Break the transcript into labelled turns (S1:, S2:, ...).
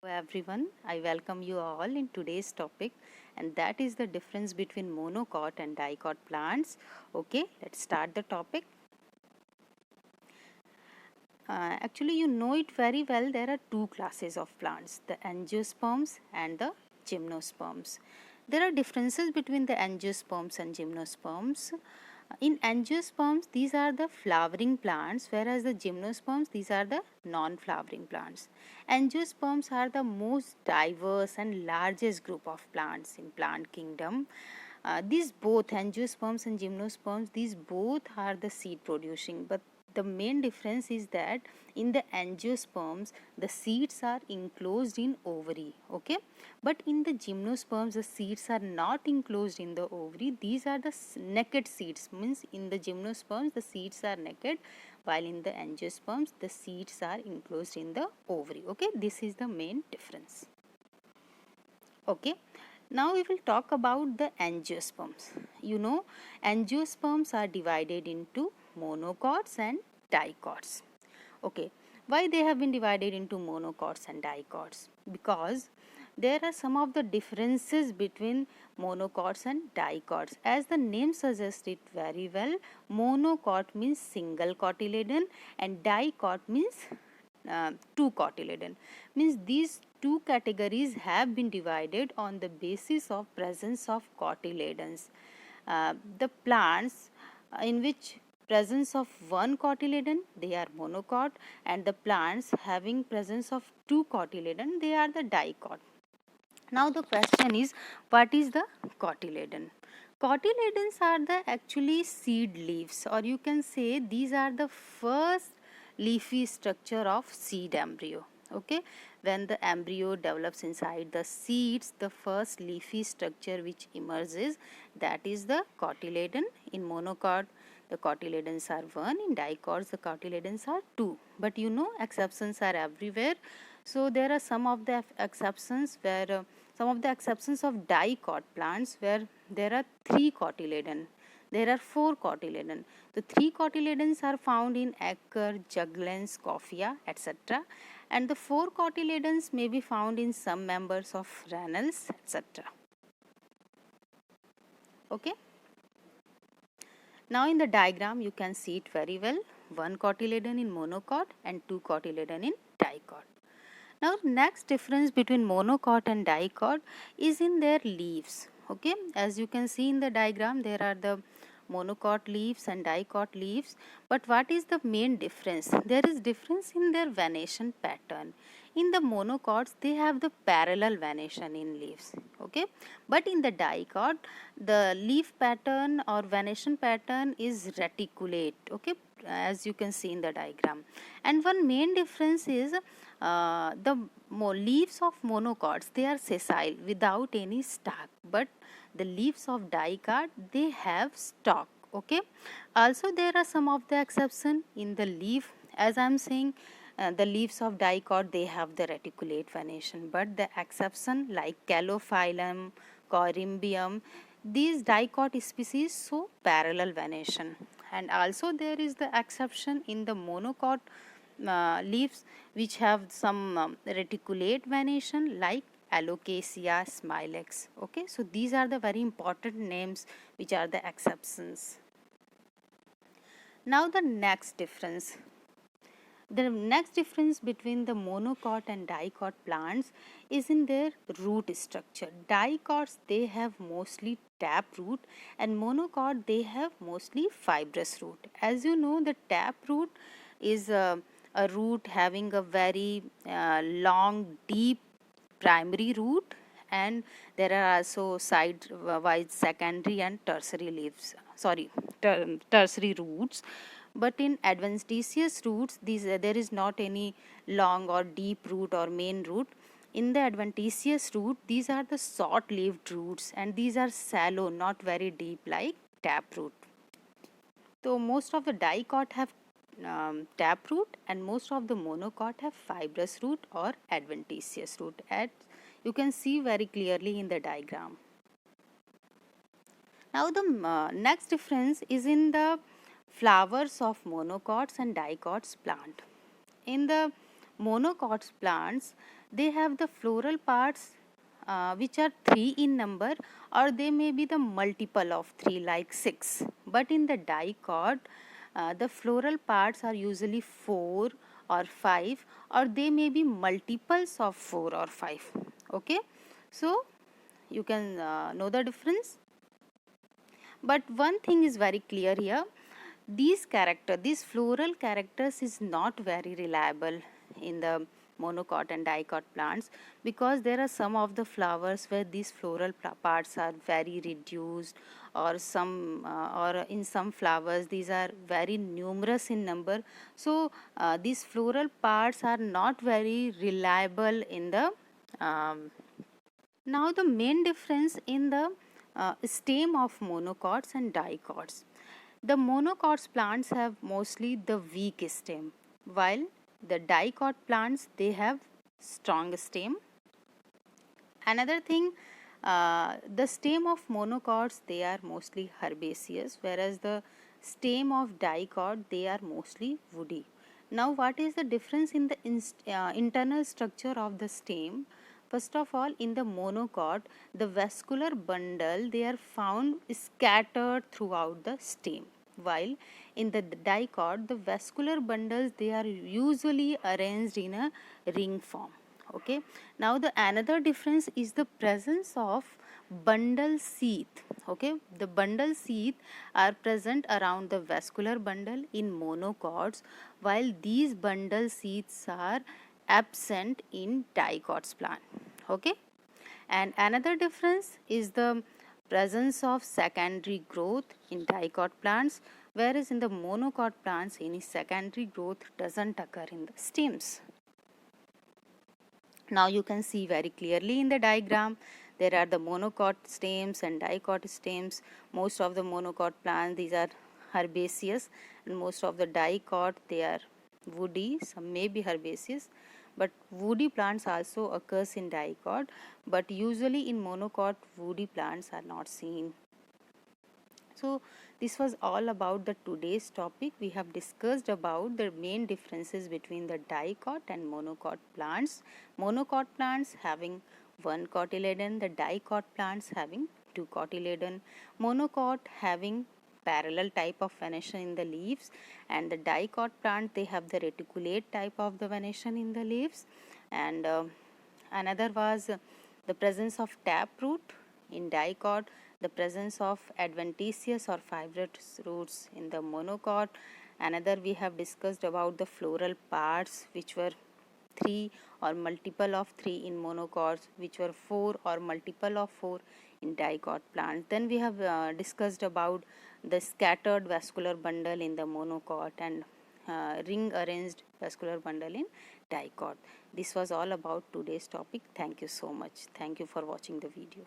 S1: Hello everyone, I welcome you all in today's topic, and that is the difference between monocot and dicot plants. Okay, let's start the topic. Actually, you know it very well. There are two classes of plants, the angiosperms and the gymnosperms. There are differences between the angiosperms and gymnosperms. In angiosperms, these are the flowering plants, whereas the gymnosperms, these are the non-flowering plants. Angiosperms are the most diverse and largest group of plants in plant kingdom. These both angiosperms and gymnosperms, these both are the seed producing, but the main difference is that in the angiosperms the seeds are enclosed in ovary, okay, but in the gymnosperms the seeds are not enclosed in the ovary. These are the naked seeds, means in the gymnosperms the seeds are naked, while in the angiosperms the seeds are enclosed in the ovary. Okay, this is the main difference. Okay, now we will talk about the angiosperms. You know, angiosperms are divided into monocots and dicots. Okay, why they have been divided into monocots and dicots? Because there are some of the differences between monocots and dicots. As the name suggests it very well, monocot means single cotyledon and dicot means two cotyledon. Means these two categories have been divided on the basis of presence of cotyledons. The plants in which presence of one cotyledon, they are monocot, and the plants having presence of two cotyledon, they are the dicot. Now the question is, what is the cotyledon? Cotyledons are the actually seed leaves, or you can say these are the first leafy structure of seed embryo. Okay, when the embryo develops inside the seeds, the first leafy structure which emerges, that is the cotyledon. In monocot the cotyledons are 1, in dicots the cotyledons are 2, but you know exceptions are everywhere. So there are some of the exceptions where some of the exceptions of dicot plants where there are 3 cotyledon. There are 4 cotyledon. The 3 cotyledons are found in Acar, Juglans, Coffea, etc. And the 4 cotyledons may be found in some members of Rannels, etc. Okay. Now in the diagram you can see it very well. 1 cotyledon in monocot and 2 cotyledon in dicot. Now next difference between monocot and dicot is in their leaves. Okay, as you can see in the diagram, there are the monocot leaves and dicot leaves, but what is the main difference? There is difference in their venation pattern. In the monocots they have the parallel venation in leaves, okay, but in the dicot the leaf pattern or venation pattern is reticulate, okay, as you can see in the diagram. And one main difference is the leaves of monocots, they are sessile without any stalk, but the leaves of dicot they have stalk. Okay, also there are some of the exception in the leaf, as I am saying. The leaves of dicot they have the reticulate venation, but the exception like Calophyllum, Corymbium, these dicot species show parallel venation. And also there is the exception in the monocot leaves which have some reticulate venation like Alocasia smilex. Okay, so these are the very important names which are the exceptions. Now the next difference. The next difference between the monocot and dicot plants is in their root structure. Dicots they have mostly tap root and monocot they have mostly fibrous root. As you know, the tap root is a root having a very long deep primary root, and there are also side wise secondary and tertiary leaves, tertiary roots. But in adventitious roots there is not any long or deep root or main root. In the adventitious root these are the short leaved roots, and these are shallow, not very deep like tap root. So most of the dicot have tap root and most of the monocot have fibrous root or adventitious root, as you can see very clearly in the diagram. Now the next difference is in the flowers of monocots and dicots plant. In the monocots plants they have the floral parts which are 3 in number, or they may be the multiple of 3 like 6. But in the dicot, the floral parts are usually 4 or 5, or they may be multiples of 4 or 5. Okay, so you can know the difference. But one thing is very clear here, these floral characters is not very reliable in the monocot and dicot plants, because there are some of the flowers where these floral parts are very reduced, or or in some flowers these are very numerous in number. So these floral parts are not very reliable in the now the main difference in the stem of monocots and dicots. The monocots plants have mostly the weak stem, while the dicot plants, they have strong stem. Another thing, the stem of monocots, they are mostly herbaceous, whereas the stem of dicot, they are mostly woody. Now what is the difference in the internal structure of the stem? First of all, in the monocot, the vascular bundle, they are found scattered throughout the stem, while in the dicot, the vascular bundles, they are usually arranged in a ring form. Okay, now the another difference is the presence of bundle sheath. Okay, the bundle sheath are present around the vascular bundle in monocots, while these bundle sheaths are absent in dicots plant. Okay, and another difference is the presence of secondary growth in dicot plants, whereas in the monocot plants any secondary growth doesn't occur in the stems. Now you can see very clearly in the diagram, there are the monocot stems and dicot stems. Most of the monocot plants, these are herbaceous, and most of the dicot, they are woody. Some may be herbaceous, but woody plants also occurs in dicot, but usually in monocot woody plants are not seen. So this was all about the today's topic. We have discussed about the main differences between the dicot and monocot plants. Monocot plants having one cotyledon, the dicot plants having two cotyledon. Monocot having parallel type of venation in the leaves, and the dicot plant, they have the reticulate type of the venation in the leaves. And another was the presence of taproot in dicot, the presence of adventitious or fibrous roots in the monocot. Another, we have discussed about the floral parts, which were 3 or multiple of 3 in monocots, which were 4 or multiple of 4 in dicot plants. Then we have discussed about the scattered vascular bundle in the monocot and ring arranged vascular bundle in dicot. This was all about today's topic. Thank you so much. Thank you for watching the video.